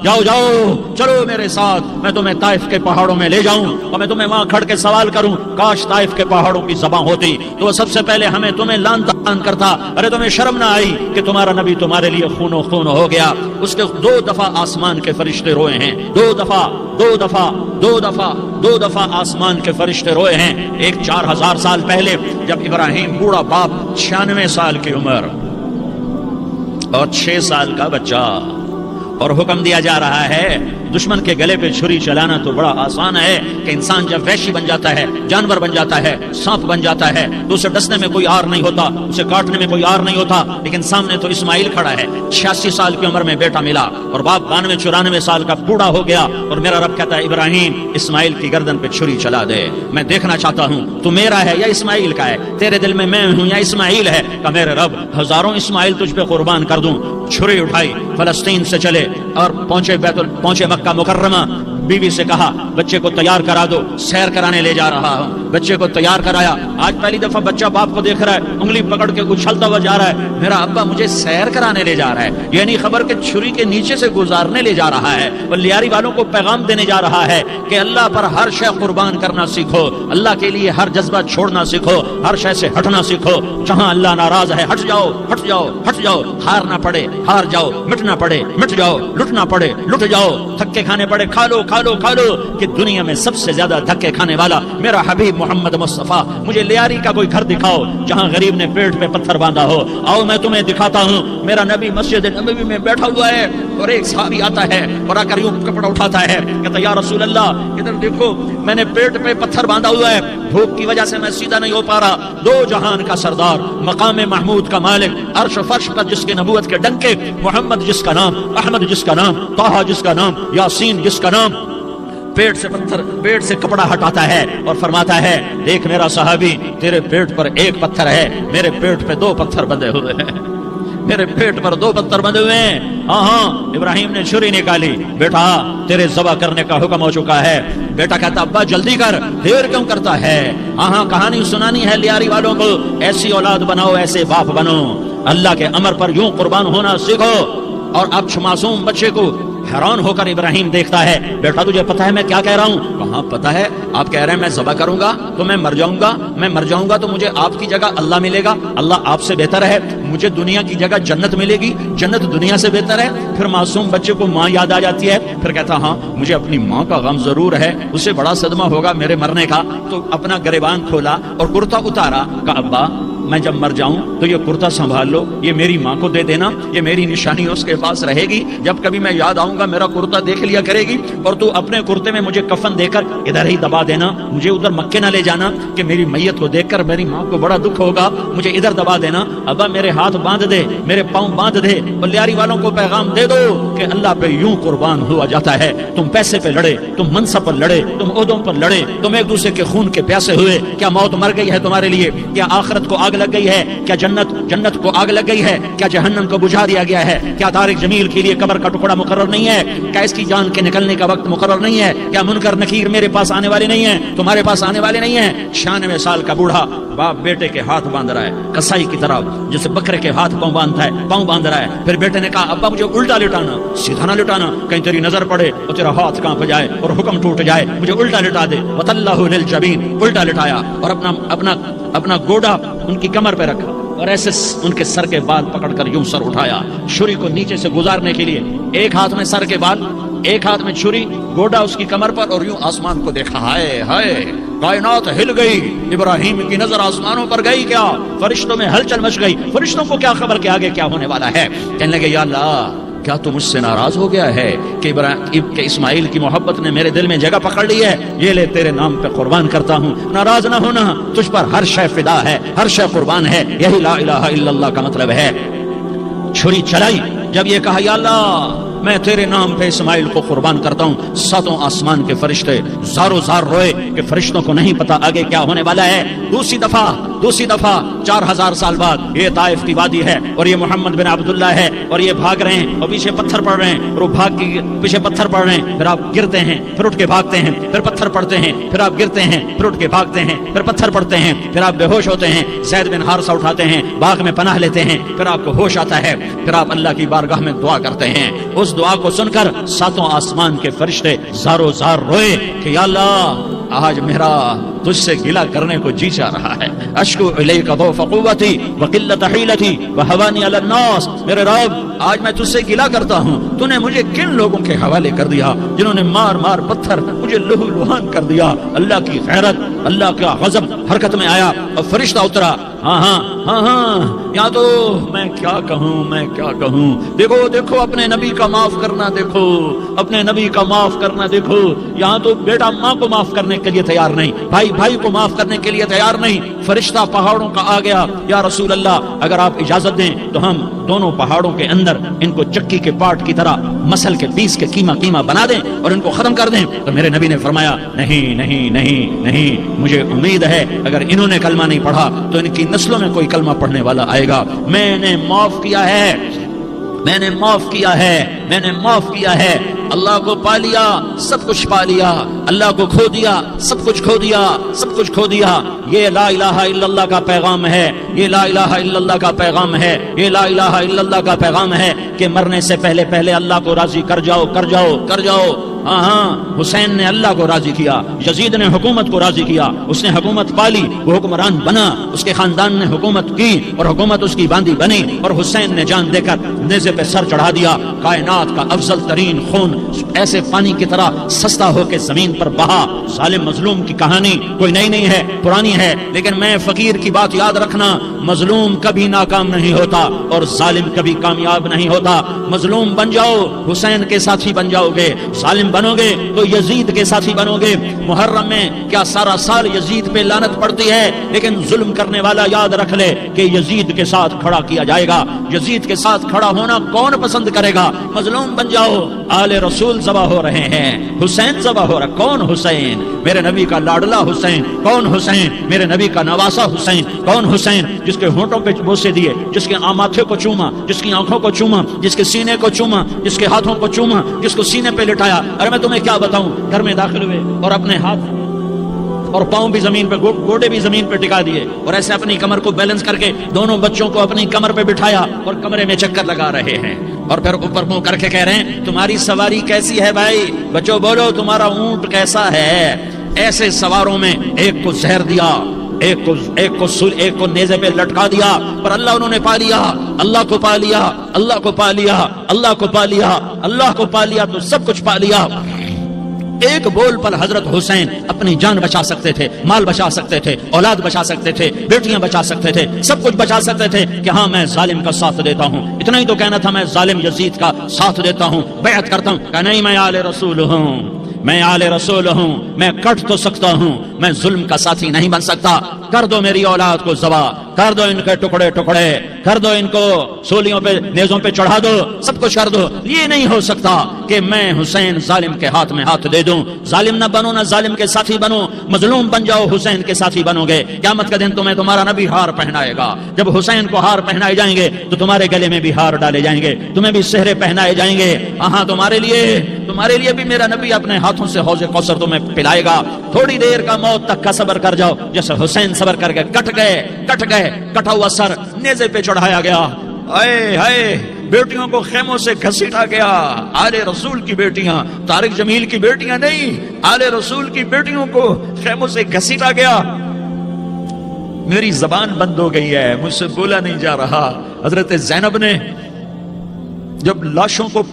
جاؤ جاؤ چلو میرے ساتھ، میں تمہیں طائف کے پہاڑوں میں لے جاؤں اور میں تمہیں وہاں کھڑ کے سوال کروں، کاش طائف کے پہاڑوں کی زبان ہوتی تو وہ سب سے پہلے ہمیں تمہیں لعن طعن کرتا، ارے تمہیں شرم نہ آئی کہ تمہارا نبی تمہارے لیے خون و خون ہو گیا۔ اس کے 2 دفعہ آسمان کے فرشتے روئے ہیں، 2 دفعہ آسمان کے فرشتے روئے ہیں۔ ایک 4000 سال پہلے جب ابراہیم بوڑھا باپ 96 سال کی عمر اور 6 سال کا بچہ، اور حکم دیا جا رہا ہے دشمن کے گلے پہ چھری چلانا تو بڑا آسان ہے کہ انسان جب وحشی بن جاتا ہے، جانور بن جاتا ہے، سانپ بن جاتا ہے تو اسے ڈسنے میں کوئی آر نہیں ہوتا، اسے کاٹنے میں کوئی آر نہیں ہوتا، لیکن سامنے تو اسماعیل کھڑا ہے، 86 سال کی عمر میں بیٹا ملا اور باپ 92-94 سال کا بوڑھا ہو گیا، اور میرا رب کہتا ہے ابراہیم اسماعیل کی گردن پہ چھری چلا دے، میں دیکھنا چاہتا ہوں تو میرا ہے یا اسماعیل کا ہے، تیرے دل میں میں ہوں یا اسماعیل ہے؟ کہ میرے رب ہزاروں اسماعیل تجھ پہ قربان کر دوں۔ چھری اٹھائی، فلسطین سے چلے اور پہنچے مکہ مکرمہ، بیوی سے کہا بچے کو تیار کرا دو، سیر کرانے لے جا رہا ہوں، بچے کو تیار کرایا۔ آج پہلی دفعہ بچہ باپ کو دیکھ رہا ہے، انگلی پکڑ کے اچھلتا ہوا جا رہا ہے، میرا ابا مجھے سیر کرانے لے جا رہا ہے، یعنی خبر کہ چھری کے نیچے سے گزارنے لے جا رہا ہے، اور لیاری والوں کو پیغام دینے جا رہا ہے کہ اللہ پر ہر شے قربان کرنا سیکھو، اللہ کے لیے ہر جذبہ چھوڑنا سیکھو، ہر شے سے ہٹنا سیکھو، جہاں اللہ ناراض ہے ہٹ جاؤ ہٹ جاؤ ہٹ جاؤ، ہارنا پڑے ہار جاؤ، مٹنا پڑے مٹ جاؤ، لٹنا پڑے لٹ جاؤ، تھکے کھانے پڑے کھا لو کھا لو کھا لو، کہ دنیا میں سب سے زیادہ دھکے کھانے والا میرا حبیب محمد مصطفیٰ۔ مجھے لیاری کا کوئی گھر دکھاؤ جہاں غریب نے پیٹ پہ پتھر باندھا ہو، آؤ میں تمہیں دکھاتا ہوں۔ میرا نبی مسجد نبوی میں بیٹھا ہوا ہے اور ایک صحابی آتا ہے اور آ کر یوں کپڑا اٹھاتا ہے، کہتا یا رسول اللہ ادھر دیکھو، میں نے پیٹ پہ پتھر باندھا ہوا ہے، بھوک کی وجہ سے میں سیدھا نہیں ہو پا رہا۔ 2 جہان کا سردار، مقام محمود کا مالک، عرش و فرش کا جس کے نبوت کے ڈنکے، محمد جس کا نام، احمد جس کا نام، طٰہٰ جس کا نام، یاسین جس کا نام، پیٹ سے کپڑا ہٹاتا ہے اور فرماتا ہے دیکھ میرا صحابی، تیرے پیٹ پر 1 پتھر ہے، میرے پیٹ پہ 2 پتھر بندھے ہوئے ہیں، میرے پیٹ پر 2 پتھر بندھے ہوئے ہیں۔ ہاں ابراہیم نے چھری نکالی، بیٹا تیرے ذبح کرنے کا حکم ہو چکا ہے۔ بیٹا کہتا ابا جلدی کر، دیر کیوں کرتا ہے؟ ہاں کہانی سنانی ہے لیاری والوں کو، ایسی اولاد بناؤ، ایسے باپ بنو، اللہ کے امر پر یوں قربان ہونا سیکھو۔ اور اب معصوم بچے کو حیران ہو کر ابراہیم دیکھتا ہے، بیٹا تجھے پتا ہے میں کیا کہہ رہا ہوں؟ کہاں پتا ہے، آپ کہہ رہے ہیں میں ذبح کروں گا تو میں مر جاؤں گا تو مجھے آپ کی جگہ اللہ ملے گا، اللہ آپ سے بہتر ہے، مجھے دنیا کی جگہ جنت ملے گی، جنت دنیا سے بہتر ہے۔ پھر معصوم بچے کو ماں یاد آ جاتی ہے، پھر کہتا ہاں مجھے اپنی ماں کا غم ضرور ہے، اسے بڑا صدمہ ہوگا میرے مرنے کا۔ تو اپنا گریبان کھولا اور کرتا اتارا، کہا ابا میں جب مر جاؤں تو یہ کرتا سنبھال لو، یہ میری ماں کو دے دینا، یہ میری نشانی اس کے پاس رہے گی، جب کبھی میں یاد آؤں گا میرا کرتا دیکھ لیا کرے گی، اور تو اپنے کرتے میں مجھے کفن دے کر ادھر ہی دبا دینا، مجھے ادھر مکے نہ لے جانا کہ میری میت کو دیکھ کر میری ماں کو بڑا دکھ ہوگا، مجھے ادھر دبا دینا۔ ابا میرے ہاتھ باندھ دے، میرے پاؤں باندھ دے، اور لیاری والوں کو پیغام دے دو کہ اللہ پہ یوں قربان ہوا جاتا ہے۔ تم پیسے پہ لڑے، تم منصب پر لڑے، تم عہدوں پر لڑے، تم ایک دوسرے کے خون کے پیاسے ہوئے، کیا موت مر گئی ہے تمہارے لیے؟ کیا آخرت کو آگ لگ گئی ہے؟ کیا جنت کو آگ لگ گئی ہے؟ کیا جہنم کو بجھا دیا گیا ہے؟ کیا طارق جمیل کے لیے قبر کا ٹکڑا مقرر نہیں ہے؟ کیا اس کی جان کے نکلنے کا وقت مقرر نہیں ہے؟ کیا منکر نکیر میرے پاس آنے والے نہیں ہیں، تمہارے پاس آنے والے نہیں ہیں؟ 96 سال کا بوڑھا باپ بیٹے کے ہاتھ باندھ رہا ہے کسائی کی طرح، جیسے بکرے کے ہاتھ پاؤں باندھ رہا ہے۔ پھر بیٹے نے کہا ابا مجھے الٹا لٹانا، سیدھا نہ لٹانا، کہیں تیری نظر پڑے اور تیرا ہاتھ کانپ جائے اور حکم ٹوٹ جائے، مجھے الٹا لٹا دے۔ وَتَلَّهُ لِلْجَبِينِ، الٹا لٹایا اور اپنا گوڑا ان کی کمر پہ رکھا اور ایسے ان کے سر کے بال پکڑ کر یوں سر اٹھایا، چھری کو نیچے سے گزارنے کے لیے، ایک ہاتھ میں سر کے بال، ایک ہاتھ میں چھری، گوڑا اس کی کمر پر، اور یوں آسمان کو دیکھا۔ ہائے ہائے کائنات ہل گئی، ابراہیم کی نظر آسمانوں پر گئی، کیا فرشتوں میں ہلچل مچ گئی، فرشتوں کو کیا خبر کہ آگے کیا ہونے والا ہے؟ کہنے لگے یا اللہ کیا تو مجھ سے ناراض ہو گیا ہے کہ اسماعیل کی محبت نے میرے دل میں جگہ پکڑ لی ہے؟ یہ لے تیرے نام پہ قربان کرتا ہوں، ناراض نہ ہونا، تجھ پر ہر شے فدا ہے، ہر شے قربان ہے، یہی لا الہ الا اللہ کا مطلب ہے۔ چھری چلائی، جب یہ کہا یا اللہ میں تیرے نام پہ اسماعیل کو قربان کرتا ہوں، 7 آسمان کے فرشتے زارو زار روئے کہ فرشتوں کو نہیں پتا آگے کیا ہونے والا ہے۔ دوسری دفعہ 4000 سال بعد یہ طائف کی وادی ہے اور یہ محمد بن عبداللہ ہے اور یہ بھاگ رہے ہیں اور پیچھے پتھر پڑ رہے ہیں اور وہ بھاگ کے پیچھے پتھر پڑ رہے ہیں، پھر آپ گرتے ہیں، پھر اٹھ کے بھاگتے ہیں، پھر پتھر پڑتے ہیں، پھر آپ گرتے ہیں، پھر اٹھ کے بھاگتے ہیں، پھر پتھر پڑتے ہیں، پھر آپ بے ہوش ہوتے ہیں، زید بن حارثہ اٹھاتے ہیں، باغ میں پناہ لیتے ہیں، پھر آپ کو ہوش آتا ہے، پھر آپ اللہ کی بارگاہ میں دعا کرتے ہیں۔ اس اس دعا کو سن کر ساتوں آسمان کے فرشتے زارو زار روئے کہ یا اللہ آج میرا تجھ سے گلہ کرنے کو جی چاہ رہا ہے. اشکو الیک ضعف قوتی وقلت حیلتی وہوانی علی الناس. میرے رب آج میں تجھ سے گلہ کرتا ہوں, تو نے مجھے کن لوگوں کے حوالے کر دیا جنہوں نے مار مار پتھر مجھے لہو لہان کر دیا. اللہ کی غیرت, اللہ کا غضب حرکت میں آیا اور فرشتہ اترا. ہاں یا تو میں کیا کہوں, میں کیا کہوں. دیکھو دیکھو اپنے نبی کا معاف کرنا, دیکھو اپنے نبی کا معاف کرنا. دیکھو یہاں تو بیٹا ماں کو معاف کرنے کے لیے تیار نہیں, بھائی بھائی کو معاف کرنے کے لیے تیار نہیں. فرشتہ پہاڑوں کا آ گیا, یا رسول اللہ اگر آپ اجازت دیں تو ہم دونوں پہاڑوں کے اندر ان کو چکی کے پاٹ کی طرح مسل کے پیس کے کیما کیما بنا دیں اور ان کو ختم کر دیں. تو میرے نبی نے فرمایا نہیں نہیں نہیں نہیں, مجھے امید ہے اگر انہوں نے کلمہ نہیں پڑھا تو ان کی نسلوں میں کوئی کلمہ پڑھنے والا آئے گا. میں نے معاف کیا ہے, میں نے معاف کیا ہے, میں نے معاف کیا ہے. اللہ کو پا لیا سب کچھ پا لیا, اللہ کو کھو دیا سب کچھ کھو دیا, سب کچھ کھو دیا. یہ لا الہ الا اللہ کا پیغام ہے, یہ لا الہ الا اللہ کا پیغام ہے, یہ لا الہ الا اللہ کا پیغام ہے کہ مرنے سے پہلے پہلے اللہ کو راضی کر جاؤ, کر جاؤ, کر جاؤ. ہاں حسین نے اللہ کو راضی کیا, یزید نے حکومت کو راضی کیا, اس نے حکومت پالی, وہ حکمران بنا, اس کے خاندان نے حکومت کی اور حکومت اس کی باندھی بنی, اور حسین نے جان دے کر نیزے پہ سر چڑھا دیا. کائنات کا افضل ترین خون ایسے پانی کی طرح سستا ہو کے زمین پر بہا. ظالم مظلوم کی کہانی کوئی نئی نہیں ہے, پرانی ہے, لیکن میں فقیر کی بات یاد رکھنا, مظلوم کبھی ناکام نہیں ہوتا اور ظالم کبھی کامیاب نہیں ہوتا. مظلوم بن جاؤ حسین کے ساتھی بن جاؤ گے, ظالم بنو گے تو یزید کے ساتھی بنو گے. محرم میں کیا سارا سال یزید پہ لعنت پڑتی ہے, لیکن ظلم کرنے والا یاد رکھ لے کہ یزید کے ساتھ کھڑا کیا جائے گا. یزید کے ساتھ کھڑا ہونا کون پسند کرے گا؟ مظلوم بن جاؤ. آل رسول ذبح ہو رہے ہیں, حسین ذبح ہو رہا. کون حسین؟ میرے نبی کا لاڈلا حسین. کون حسین؟ میرے نبی کا نواسا حسین. کون حسین؟ جس کے ہونٹوں پہ بوسے دیے, جس کے ماتھے کو چوما, جس کی آنکھوں کو چوما, جس کے سینے کو چوما, جس کے ہاتھوں کو چوما, جس کو سینے پہ لٹایا. ارے میں تمہیں کیا بتاؤں, گھر میں داخل ہوئے اور اپنے ہاتھ اور پاؤں بھی زمین پہ, گوڑے بھی زمین پہ ٹکا دیے, اور ایسے اپنی کمر کو بیلنس کر کے دونوں بچوں کو اپنی کمر پہ بٹھایا اور کمرے میں چکر لگا رہے ہیں, اور پھر اوپر منہ کر کے کہہ رہے ہیں تمہاری سواری کیسی ہے بھائی, بچوں بولو تمہارا اونٹ کیسا ہے. ایسے سواروں میں ایک کو زہر دیا, ایک کو نیزے پہ لٹکا دیا, پر اللہ انہوں نے پا لیا, اللہ کو پا لیا, اللہ کو پا لیا, اللہ کو پا لیا, اللہ کو پا لیا تو سب کچھ پا لیا. ایک بول پر حضرت حسین اپنی جان بچا سکتے تھے, مال بچا سکتے تھے, اولاد بچا سکتے تھے, بیٹیاں بچا سکتے تھے, سب کچھ بچا سکتے تھے کہ ہاں میں ظالم کا ساتھ دیتا ہوں. اتنا ہی تو کہنا تھا میں ظالم یزید کا ساتھ دیتا ہوں, بیعت کرتا ہوں. کہ نہیں, میں آل رسول ہوں, میں آل رسول ہوں, میں کٹ تو سکتا ہوں, میں ظلم کا ساتھی نہیں بن سکتا. کر دو میری اولاد کو ذبح, کر دو ان کے ٹکڑے ٹکڑے, کر دو ان کو سولیوں پہ نیزوں پہ چڑھا دو, سب کچھ کر دو. یہ نہیں ہو سکتا کہ میں حسین ظالم کے ہاتھ میں ہاتھ دے دوں. ظالم نہ بنو, نہ ظالم کے ساتھی بنو, مظلوم بن جاؤ, حسین کے ساتھی بنو گے. قیامت کا دن تمہیں تمہارا نبی ہار پہنائے گا. جب حسین کو ہار پہنائے جائیں گے تو تمہارے گلے میں بھی ہار ڈالے جائیں گے, تمہیں بھی سہرے پہنائے جائیں گے. ہاں تمہارے لیے بھی میرا نبی اپنے ہاتھوں سے حوض کوثر تمہیں پلائے گا. تھوڑی دیر کا موت تک کا صبر کر جاؤ, جیسے حسین صبر کر کے کٹ گئے, کٹا ہوا سر نیزے پہ چڑھایا گیا. اے ہائے, بیٹیوں کو خیموں سے گھسیٹا گیا. آل رسول کی بیٹیاں, طارق جمیل کی بیٹیاں نہیں, آل رسول کی بیٹیوں کو خیموں سے گھسیٹا گیا. میری زبان بند ہو گئی ہے, مجھ سے بولا نہیں جا رہا. حضرت زینب نے جب لاشوں کو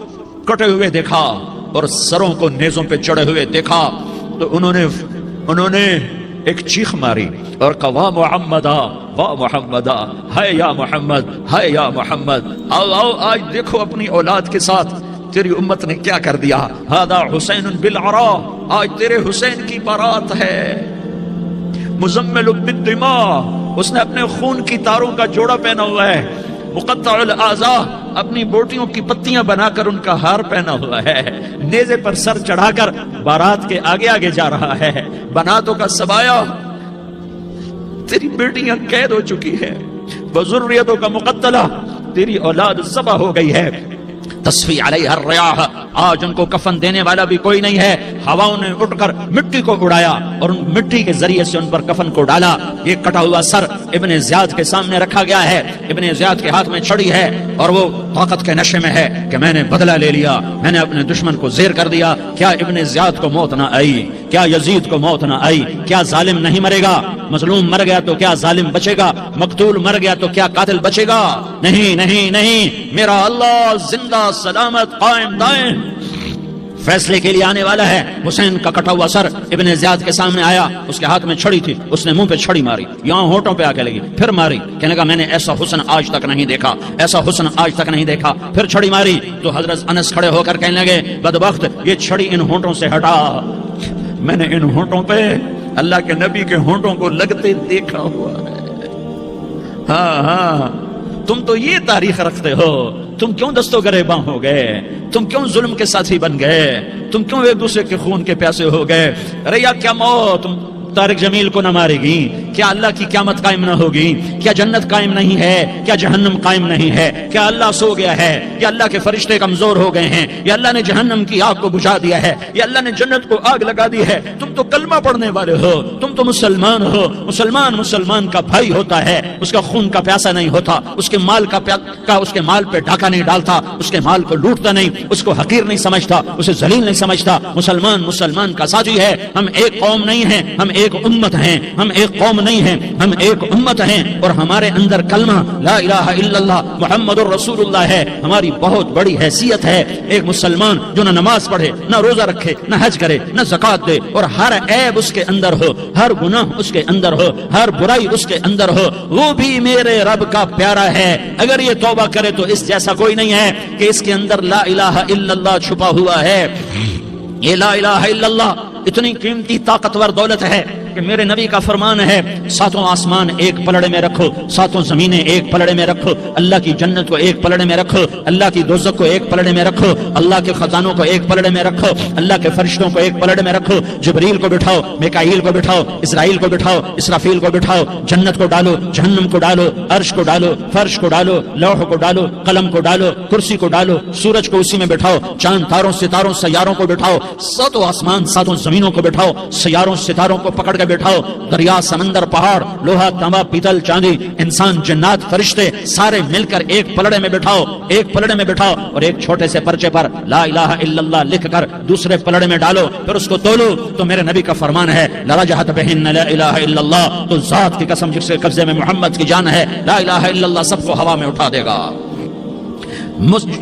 کٹے ہوئے دیکھا اور سروں کو نیزوں پہ چڑھے ہوئے دیکھا تو انہوں نے ایک چیخ ماری اور کہا واہ محمدا, واہ محمدا, ہائے یا محمد, ہائے یا محمد. آؤ آؤ, آج دیکھو اپنی اولاد کے ساتھ تیری امت نے کیا کر دیا. ہذا حسین بالعراء, آج تیرے حسین کی بارات ہے. مزمل بالدماء, اس نے اپنے خون کی تاروں کا جوڑا پہنا ہوا ہے. مقطع الاعضاء, اپنی بوٹیوں کی پتیاں بنا کر ان کا ہار پہنا ہوا ہے. نیزے پر سر چڑھا کر بارات کے آگے آگے جا رہا ہے. بناتوں کا سبایا, تیری بیٹیاں قید ہو چکی ہے. وذریتوں کا مقتلہ, تیری اولاد ذبح ہو گئی ہے. تصفی علیہ الریاح، آج ان کو کفن دینے والا بھی کوئی نہیں ہے، ہواؤں نے اٹھ کر مٹی کو اڑایا اور ان مٹی کے ذریعے سے ان پر کفن کو ڈالا۔ یہ کٹا ہوا سر ابن زیاد کے سامنے رکھا گیا ہے، ابن زیاد کے ہاتھ میں چھڑی ہے اور وہ طاقت کے نشے میں ہے کہ میں نے بدلہ لے لیا، میں نے اپنے دشمن کو زیر کر دیا۔ کیا ابن زیاد کو موت نہ آئی؟ کیا یزید کو موت نہ آئی؟ کیا ظالم نہیں مرے گا؟ مظلوم مر گیا تو کیا ظالم بچے گا؟ مقتول مر گیا تو کیا قاتل بچے گا؟ نہیں نہیں نہیں، میرا اللہ زندہ سلامت قائم دائم فیصلے کے لیے آنے والا ہے۔ حسین کا کٹا ہوا سر ابن زیاد کے سامنے آیا، اس کے ہاتھ میں چھڑی تھی، اس نے منہ پہ چھڑی ماری، یہاں ہونٹوں پہ آ کے لگی، پھر ماری، کہنے لگا میں نے ایسا حسن آج تک نہیں دیکھا، ایسا حسن آج تک نہیں دیکھا، پھر چھڑی ماری تو حضرت انس کھڑے ہو کر کہنے لگے بدبخت یہ چھڑی ان ہونٹوں سے ہٹا، میں نے ان ہونٹوں پہ اللہ کے نبی کے ہونٹوں کو لگتے دیکھا ہوا ہے۔ ہاں ہاں، تم تو یہ تاریخ رکھتے ہو، تم کیوں دستوں گریباں ہو گئے؟ تم کیوں ظلم کے ساتھی بن گئے؟ تم کیوں ایک دوسرے کے خون کے پیاسے ہو گئے؟ ارے یا کیا موت طارق جمیل کو نہ مارے گی؟ کیا اللہ کی قیامت قائم نہ ہوگی؟ کیا جنت قائم نہیں ہے؟ کیا جہنم قائم نہیں ہے؟ کیا اللہ سو گیا ہے؟ یا اللہ کے فرشتے کمزور ہو گئے ہیں؟ یا اللہ نے جہنم کی آگ کو بجھا دیا ہے؟ یا اللہ نے جنت کو آگ لگا دی ہے؟ تم تو کلمہ پڑھنے والے ہو، تم تو مسلمان ہو۔ مسلمان کا بھائی ہوتا ہے، اس کا خون کا پیاسا نہیں ہوتا، اس کے مال اس کے مال پہ ڈاکہ نہیں ڈالتا، اس کے مال کو لوٹتا نہیں، اس کو حقیر نہیں سمجھتا، اسے ذلیل نہیں سمجھتا۔ مسلمان کا ساتھی ہے۔ ہم ایک قوم نہیں ہیں، ہم ایک امت ہیں، ہم ایک قوم نہیں ہیں، ہم ایک امت ہیں، اور ہمارے اندر کلمہ لا الہ الا اللہ محمد الرسول اللہ ہے، ہماری بہت بڑی حیثیت ہے۔ ایک مسلمان جو نہ نماز پڑھے، نہ روزہ رکھے، نہ حج کرے، نہ زکوٰۃ دے، اور ہر عیب اس کے اندر ہو، ہر گناہ اس کے اندر ہو، ہر برائی اس کے اندر ہو، وہ بھی میرے رب کا پیارا ہے۔ اگر یہ توبہ کرے تو اس جیسا کوئی نہیں ہے کہ اس کے اندر لا الہ الا اللہ چھپا ہوا ہے۔ یہ لا الہ الا اللہ اتنی قیمتی طاقتور دولت ہے کہ میرے نبی کا فرمان ہے ساتوں آسمان ایک پلڑے میں رکھو، ساتوں زمینیں ایک پلڑے میں رکھو، اللہ کی جنت کو ایک پلڑے میں رکھو، اللہ کی دوزخ کو ایک پلڑے میں رکھو، اللہ کے خزانوں کو ایک پلڑے میں رکھو، اللہ کے فرشتوں کو ایک پلڑے میں رکھو، جبریل کو بٹھاؤ، میکائیل کو بٹھاؤ، اسرائیل کو بٹھاؤ، اسرافیل کو بٹھاؤ، جنت کو ڈالو، جہنم کو ڈالو، عرش کو ڈالو، فرش کو ڈالو، لوح کو ڈالو، قلم کو ڈالو، کرسی کو ڈالو، سورج کو اسی میں بٹھاؤ، چاند تاروں ستاروں سیاروں کو بٹھاؤ، ساتوں آسمان ساتوں زمینوں کو بٹھاؤ، سیاروں ستاروں کو پکڑ کے بٹھاؤ، دریا سمندر پہاڑ لوہا تانبا پیتل چاندی انسان جنات فرشتے سارے مل کر ایک پلڑے میں بٹھاؤ، ایک پلڑے میں بٹھاؤ، اور ایک چھوٹے سے پرچے پر لا الہ الا اللہ لکھ کر دوسرے پلڑے میں ڈالو، پھر اس کو تولو تو میرے نبی کا فرمان ہے لرجحت بہن لا الہ الا اللہ، تو ذات کی قسم جس کے قبضے میں محمد کی جان ہے لا الہ الا اللہ سب کو ہوا میں اٹھا دے گا۔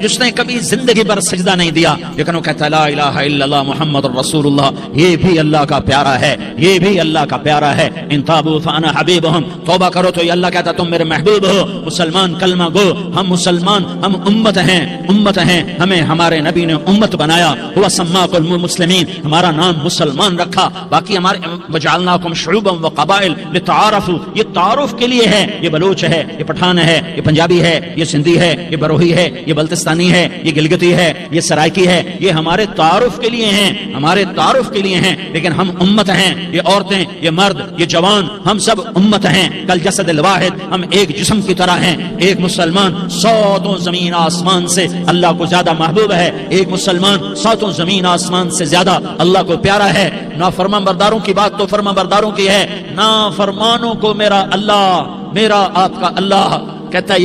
جس نے کبھی زندگی پر سجدہ نہیں دیا لیکن وہ کہتا لا الہ الا اللہ محمد الرسول اللہ، یہ بھی اللہ کا پیارا ہے، یہ بھی اللہ کا پیارا ہے۔ ان تابوا فانا حبیبہم، توبہ کرو تو یہ اللہ کہتا تم میرے محبوب ہو۔ مسلمان کلمہ گو، ہم مسلمان، ہم امت ہیں، ہمیں ہمارے نبی نے امت بنایا، ہوا سماکم المسلمین، ہمارا نام مسلمان رکھا، باقی ہمارے وجعلناکم شعوبا وقبائل لتعارفوا، یہ تعارف کے لیے ہے، یہ بلوچ ہے، یہ پٹھان ہے، یہ پنجابی ہے، یہ سندھی ہے، یہ بروہی ہے، یہ بلتستانی ہے، یہ گلگتی ہے، یہ سرائکی ہے، یہ ہمارے تعارف کے لیے ہیں، ہمارے تعارف کے لیے ہیں، لیکن ہم امت ہیں، یہ عورتیں، یہ مرد، یہ جوان، ہم سب امت ہیں، کل جسد الواحد، ہم ایک جسم کی طرح ہیں۔ ایک مسلمان ساتوں زمین آسمان سے اللہ کو زیادہ محبوب ہے، ایک مسلمان ساتوں زمین آسمان سے زیادہ اللہ کو پیارا ہے۔ نافرمان برداروں کی بات تو فرمان برداروں کی ہے، نافرمانوں کو میرا اللہ، میرا آپ کا اللہ کہتا ہے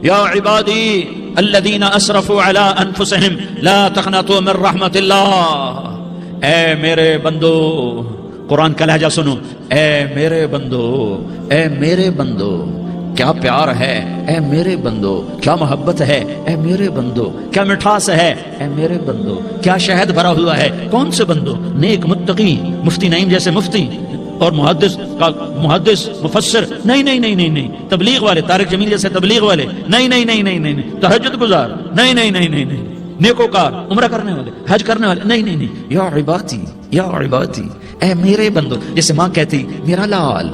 یا عبادی الذین اسرفوا علی انفسہم لا تقنطوا من رحمت اللہ، اے میرے بندو، قرآن کا لہجہ سنو، اے میرے بندو، اے میرے بندو، کیا پیار ہے، اے میرے بندو، کیا محبت ہے، اے میرے بندو، کیا مٹھاس ہے، اے میرے بندو، کیا شہد بھرا ہوا ہے۔ کون سے بندو؟ نیک متقی، مفتی نعیم جیسے مفتی اور محدث مفسر، نہیں، تبلیغ والے، طارق جمیل جیسے تبلیغ والے، نہیں، تہجد گزار، نہیں، نیکوکار، عمرہ کرنے والے، حج کرنے والے، نہیں، یا عبادی، اے میرے بندو، جیسے ماں کہتی میرا لال،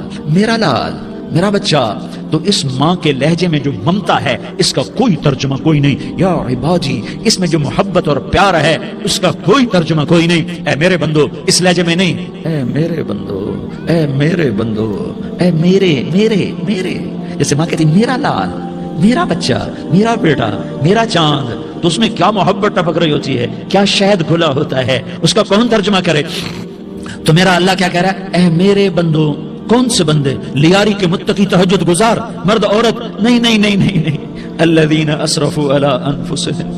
میرا بچہ، تو اس ماں کے لہجے میں جو ممتا ہے اس کا کوئی ترجمہ کوئی نہیں۔ یا عبادی، اس میں جو محبت اور پیار ہے اس کا کوئی ترجمہ کوئی نہیں۔ اے میرے بندو، اس لہجے میں نہیں، اے میرے بندو، اے میرے بندو، اے میرے، جیسے ماں کہتی میرا لال، میرا بچہ، میرا بیٹا، میرا چاند، تو اس میں کیا محبت ٹپک رہی ہوتی ہے، کیا شہد گھلا ہوتا ہے، اس کا کون ترجمہ کرے؟ تو میرا اللہ کیا کہہ رہا ہے؟ اے میرے بندو، کون سے بندے؟ لیاری کے متقی تہجد گزار مرد عورت؟ نہیں نہیں نہیں نہیں نہیں، الذین اسرفوا علی انفسہم۔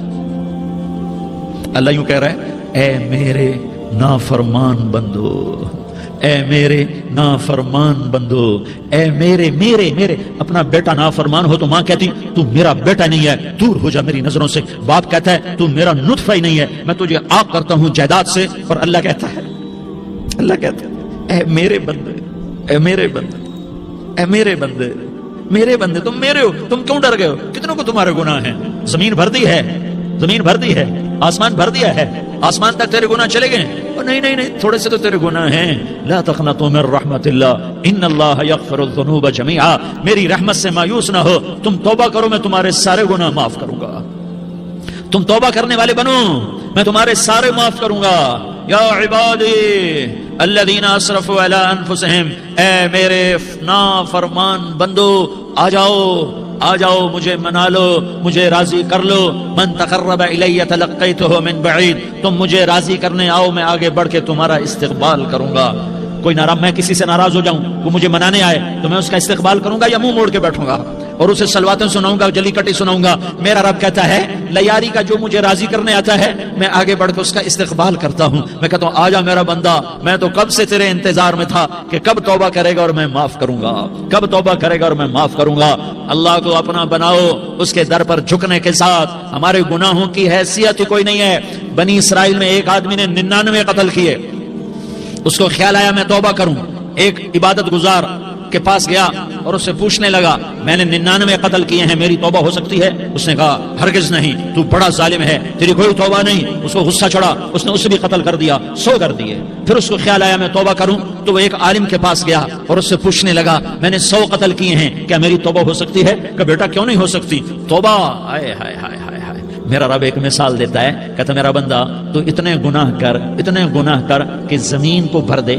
اللہ یوں کہہ رہا ہے اے میرے نافرمان بندو، اے میرے نافرمان بندو، اے میرے میرے میرے۔ اپنا بیٹا نافرمان ہو تو ماں کہتی تو میرا بیٹا نہیں ہے، دور ہو جا میری نظروں سے۔ باپ کہتا ہے تو میرا نطفہ ہی نہیں ہے، میں تجھے عاق کرتا ہوں جائیداد سے۔ اور اللہ کہتا ہے اے میرے بندے، اے میرے بندے، اے میرے بندے، میرے بندے، تم میرے ہو، تم کیوں ڈر گئے ہو؟ کتنوں کو تمہارے گناہ ہیں؟ زمین بھر دی ہے، زمین بھر دی ہے، آسمان بھر دیا ہے، آسمان تک تیرے گناہ چلے گئے؟ اور نہیں نہیں نہیں، تھوڑے سے تو تیرے گناہ ہیں۔ لا تقنطوا من رحمت اللہ ان اللہ یغفر الذنوب جميعا، میری رحمت سے مایوس نہ ہو، تم توبہ کرو میں تمہارے سارے گناہ معاف کروں گا۔ تم توبہ کرنے والے بنو، میں تمہارے سارے معاف کروں گا۔ یا عبادی الذین اسرفوا علی انفسہم، اے میرے نافرمان بندو، آ جاؤ آ جاؤ، مجھے منا لو، مجھے راضی کر لو۔ من تقرب الی تلقیتہ من بعید، تم مجھے راضی کرنے آؤ، میں آگے بڑھ کے تمہارا استقبال کروں گا۔ کوئی ناراض، میں کسی سے ناراض ہو جاؤں، وہ مجھے منانے آئے تو میں اس کا استقبال کروں گا یا منہ موڑ کے بیٹھوں گا اور اسے سلواتیں سناؤں گا، جلی کٹی سناؤں گا؟ میرا رب کہتا ہے لیاری کا جو مجھے راضی کرنے آتا ہے میں آگے بڑھ کے اس کا استقبال کرتا ہوں۔ میں کہتا ہوں آ جا میرا بندہ، میں تو کب سے تیرے انتظار میں تھا کہ کب توبہ کرے گا اور میں معاف کروں گا، کب توبہ کرے گا اور میں معاف کروں گا۔ اللہ کو اپنا بناؤ، اس کے در پر جھکنے کے ساتھ۔ ہمارے گناہوں کی حیثیت کوئی نہیں ہے۔ بنی اسرائیل میں ایک آدمی نے 99 قتل کیے، اس کو خیال آیا میں توبہ کروں، ایک عبادت گزار کے پاس گیا اور اس سے پوچھنے لگا میں نے 99 قتل کیے ہیں، میری توبہ ہو سکتی ہے؟ اس نے کہا ہرگز نہیں، تو بڑا ظالم ہے، تیری کوئی توبہ نہیں۔ اس کو غصہ چڑھا، اس نے اسے بھی قتل کر دیا، 100 کر دیے۔ پھر اس کو خیال آیا میں توبہ کروں، تو وہ ایک عالم کے پاس گیا اور اس سے پوچھنے لگا میں نے 100 قتل کیے ہیں، کیا میری توبہ ہو سکتی ہے؟ کہ بیٹا کیوں نہیں ہو سکتی توبہ؟ ہائے ہائے ہائے ہائے ہائے۔ میرا رب ایک مثال دیتا ہے، کہتا میرا بندہ تو اتنے گناہ کر، اتنے گناہ کر کہ زمین کو بھر دے،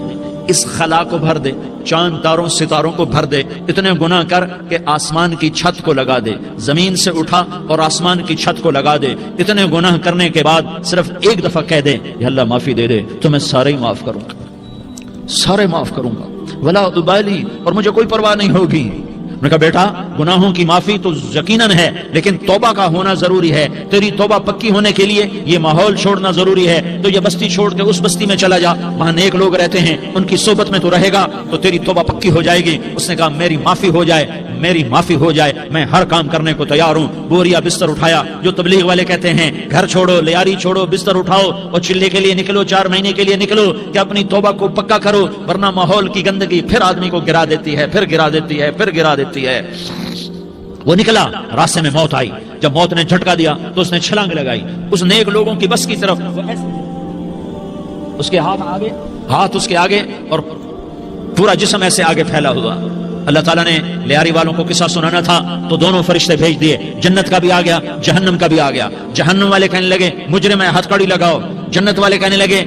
اس خلا کو بھر دے، چاند تاروں ستاروں کو بھر دے، اتنے گناہ کر کہ آسمان کی چھت کو لگا دے، زمین سے اٹھا اور آسمان کی چھت کو لگا دے۔ اتنے گناہ کرنے کے بعد صرف ایک دفعہ کہہ دے یا اللہ معافی دے دے تو میں سارے ہی معاف کروں گا، سارے معاف کروں گا، ولا ابالی، اور مجھے کوئی پرواہ نہیں ہوگی۔ میں نے کہا بیٹا گناہوں کی معافی تو یقیناً ہے، لیکن توبہ کا ہونا ضروری ہے۔ تیری توبہ پکی ہونے کے لیے یہ ماحول چھوڑنا ضروری ہے۔ تو یہ بستی چھوڑ کے اس بستی میں چلا جا، وہاں نیک لوگ رہتے ہیں، ان کی صحبت میں تو رہے گا تو تیری توبہ پکی ہو جائے گی۔ اس نے کہا میری معافی ہو جائے، میری معافی ہو جائے، میں ہر کام کرنے کو تیار ہوں۔ بوریا بستر اٹھایا، جو تبلیغ والے کہتے ہیں گھر چھوڑو، لیاری چھوڑو، بستر اٹھاؤ اور چلے کے لیے نکلو، 4 مہینے کے لیے نکلو کہ اپنی توبہ کو پکا کرو، ورنہ ماحول کی گندگی پھر آدمی کو گرا دیتی ہے، پھر گرا دیتی ہے، پھر گرا دیتی ہے۔ وہ نکلا، راستے میں موت آئی، جب موت نے جھٹکا دیا تو اس نے چھلانگ لگائی اس نیک لوگوں کی بس کی طرف، اس کے ہاتھ آگے، ہاتھ اس کے آگے اور پورا جسم ایسے آگے پھیلا ہوا۔ اللہ تعالیٰ نے لیاری والوں کو قصہ سنانا تھا تو دونوں فرشتے بھیج دیے، جنت کا بھی آ گیا، جہنم کا بھی آ گیا۔ جہنم والے کہنے لگے مجرم ہے ہتھ کڑی لگاؤ، جنت والے کہنے لگے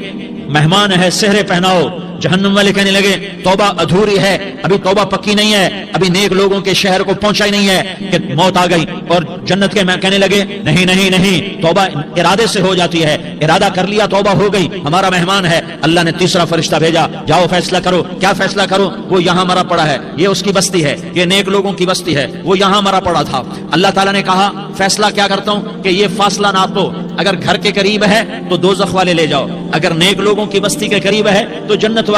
مہمان ہے سہرے پہناؤ۔ جہنم والے کہنے لگے توبہ ادھوری ہے، ابھی توبہ پکی نہیں ہے، ابھی نیک لوگوں کے شہر کو پہنچا ہی نہیں ہے کہ موت آ گئی۔ اور جنت کے کہنے لگے نہیں نہیں نہیں، توبہ ارادے سے ہو جاتی ہے، ارادہ کر لیا توبہ ہو گئی، ہمارا مہمان ہے۔ اللہ نے تیسرا فرشتہ بھیجا، جاؤ فیصلہ کرو۔ کیا فیصلہ کرو؟ وہ یہاں مرا پڑا ہے، یہ اس کی بستی ہے، یہ نیک لوگوں کی بستی ہے، وہ یہاں مرا پڑا تھا۔ اللہ تعالیٰ نے کہا فیصلہ کیا کرتا ہوں کہ یہ فاصلہ نہ تو اگر گھر کے قریب ہے تو دوزخ والے لے جاؤ، اگر نیک لوگوں کی بستی کے قریب ہے تو جنت